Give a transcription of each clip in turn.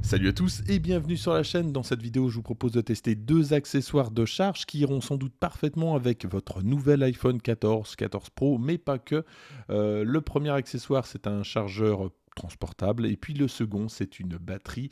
Salut à tous et bienvenue sur la chaîne. Dans cette vidéo, je vous propose de tester deux accessoires de charge qui iront sans doute parfaitement avec votre nouvel iPhone 14, 14 Pro, mais pas que. Le premier accessoire, c'est un chargeur transportable et puis le second, c'est une batterie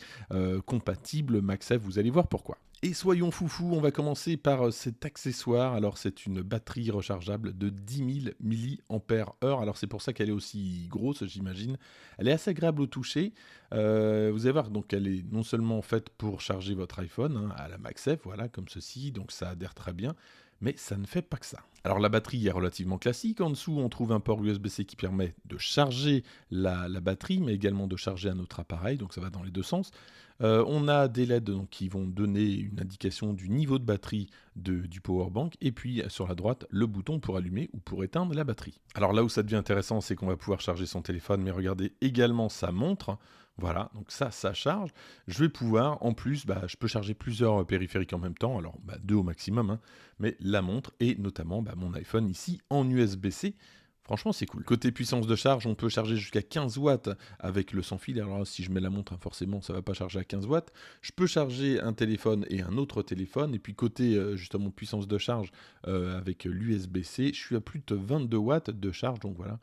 compatible MagSafe. Vous allez voir pourquoi. Et soyons foufous, on va commencer par cet accessoire. Alors, c'est une batterie rechargeable de 10 000 mAh. Alors, c'est pour ça qu'elle est aussi grosse, j'imagine. Elle est assez agréable au toucher. Vous allez voir, donc elle est non seulement faite pour charger votre iPhone à la MagSafe, voilà, comme ceci, donc ça adhère très bien, mais ça ne fait pas que ça. Alors la batterie est relativement classique, en dessous on trouve un port USB-C qui permet de charger la batterie, mais également de charger un autre appareil, donc ça va dans les deux sens. On a des LED donc, qui vont donner une indication du niveau de batterie du powerbank, et puis sur la droite, le bouton pour allumer ou pour éteindre la batterie. Alors là où ça devient intéressant, c'est qu'on va pouvoir charger son téléphone, mais regardez également sa montre. Voilà, donc ça charge. Je vais pouvoir, en plus, je peux charger plusieurs périphériques en même temps, alors deux au maximum, mais la montre et notamment mon iPhone ici en USB-C. Franchement, c'est cool. Côté puissance de charge, on peut charger jusqu'à 15 watts avec le sans fil. Alors si je mets la montre, forcément, ça ne va pas charger à 15 watts. Je peux charger un téléphone et un autre téléphone. Et puis côté justement puissance de charge avec l'USB-C, je suis à plus de 22 watts de charge. Donc voilà,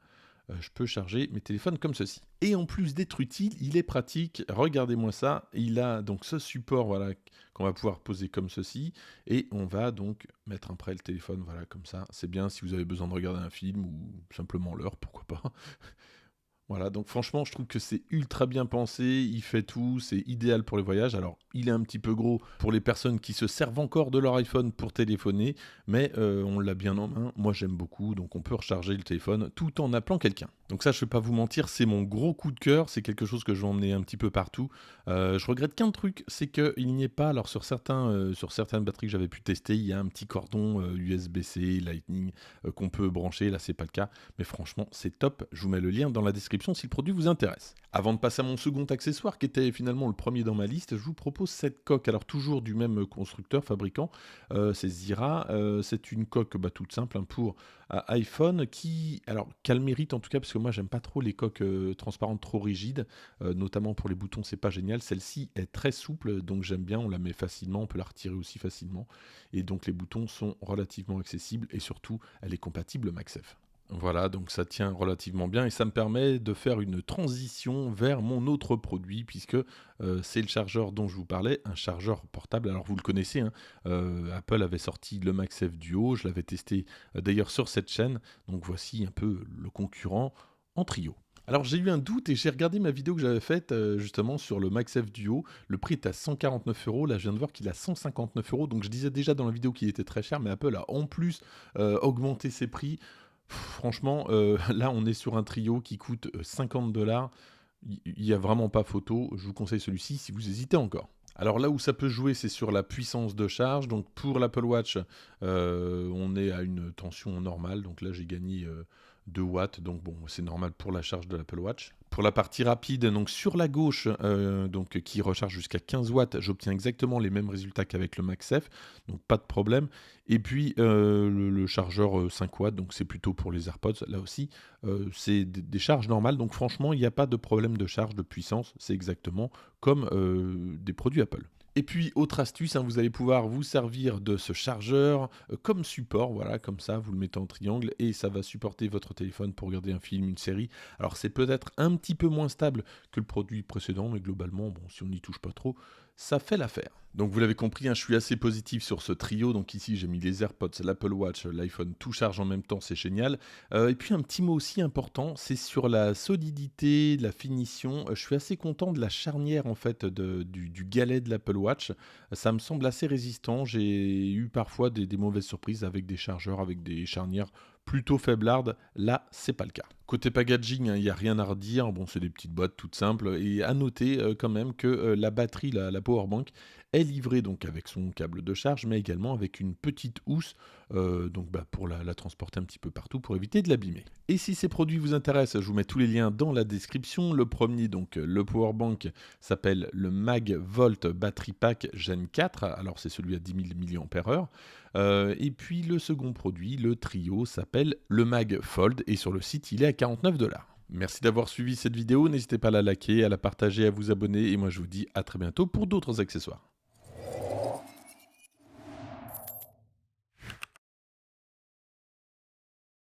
je peux charger mes téléphones comme ceci. Et en plus d'être utile, il est pratique. Regardez-moi ça. Il a donc ce support voilà, qu'on va pouvoir poser comme ceci. Et on va donc mettre après le téléphone, voilà, comme ça. C'est bien si vous avez besoin de regarder un film ou simplement l'heure, pourquoi pas. Voilà, donc franchement, je trouve que c'est ultra bien pensé, il fait tout, c'est idéal pour les voyages. Alors, il est un petit peu gros pour les personnes qui se servent encore de leur iPhone pour téléphoner, mais on l'a bien en main. Moi, j'aime beaucoup, donc on peut recharger le téléphone tout en appelant quelqu'un. Donc ça, je ne vais pas vous mentir, c'est mon gros coup de cœur, c'est quelque chose que je vais emmener un petit peu partout. Je regrette qu'un truc, c'est qu'il n'y ait pas, alors sur certaines batteries que j'avais pu tester, il y a un petit cordon USB-C, Lightning qu'on peut brancher, là c'est pas le cas, mais franchement c'est top, je vous mets le lien dans la description si le produit vous intéresse. Avant de passer à mon second accessoire, qui était finalement le premier dans ma liste, je vous propose cette coque, alors toujours du même constructeur, fabricant, c'est Zira, c'est une coque toute simple pour iPhone qu'elle mérite en tout cas, parce que moi j'aime pas trop les coques transparentes trop rigides, notamment pour les boutons c'est pas génial. Celle-ci est très souple, donc j'aime bien, on la met facilement, on peut la retirer aussi facilement, et donc les boutons sont relativement accessibles, et surtout elle est compatible MagSafe. Voilà, donc ça tient relativement bien et ça me permet de faire une transition vers mon autre produit puisque c'est le chargeur dont je vous parlais, un chargeur portable. Alors vous le connaissez, Apple avait sorti le MagSafe Duo, je l'avais testé d'ailleurs sur cette chaîne, donc voici un peu le concurrent en trio. Alors j'ai eu un doute et j'ai regardé ma vidéo que j'avais faite justement sur le MagSafe Duo. Le prix est à 149 €. Là je viens de voir qu'il est à 159 €. Donc je disais déjà dans la vidéo qu'il était très cher, mais Apple a en plus augmenté ses prix. Franchement, là on est sur un trio qui coûte 50 $. Il n'y a vraiment pas photo. Je vous conseille celui-ci si vous hésitez encore. Alors là où ça peut jouer, c'est sur la puissance de charge. Donc pour l'Apple Watch, on est à une tension normale. Donc là j'ai gagné 2 watts. Donc bon, c'est normal pour la charge de l'Apple Watch. Pour la partie rapide, donc sur la gauche, donc qui recharge jusqu'à 15 watts, j'obtiens exactement les mêmes résultats qu'avec le MagSafe, donc pas de problème. Et puis le chargeur 5 watts, donc c'est plutôt pour les AirPods, là aussi, c'est des charges normales, donc franchement, il n'y a pas de problème de charge de puissance, c'est exactement comme des produits Apple. Et puis, autre astuce, vous allez pouvoir vous servir de ce chargeur comme support, voilà, comme ça, vous le mettez en triangle et ça va supporter votre téléphone pour regarder un film, une série. Alors, c'est peut-être un petit peu moins stable que le produit précédent, mais globalement, bon, si on n'y touche pas trop, ça fait l'affaire. Donc vous l'avez compris, je suis assez positif sur ce trio. Donc ici j'ai mis les AirPods, l'Apple Watch, l'iPhone, tout charge en même temps, c'est génial. Et puis un petit mot aussi important, c'est sur la solidité, la finition. Je suis assez content de la charnière en fait du galet de l'Apple Watch. Ça me semble assez résistant. J'ai eu parfois des mauvaises surprises avec des chargeurs, avec des charnières plutôt faiblardes. Là, c'est pas le cas. Côté packaging, il n'y a rien à redire. Bon, c'est des petites boîtes toutes simples. Et à noter quand même que la batterie, la powerbank, est livrée donc avec son câble de charge, mais également avec une petite housse pour la transporter un petit peu partout pour éviter de l'abîmer. Et si ces produits vous intéressent, je vous mets tous les liens dans la description. Le premier, donc le powerbank, s'appelle le MagVolt Battery Pack Gen 4. Alors c'est celui à 10 000 mAh. Et puis le second produit, le trio, s'appelle le Mag Fold et sur le site il est à 49 $. Merci d'avoir suivi cette vidéo, n'hésitez pas à la liker, à la partager, à vous abonner et moi je vous dis à très bientôt pour d'autres accessoires.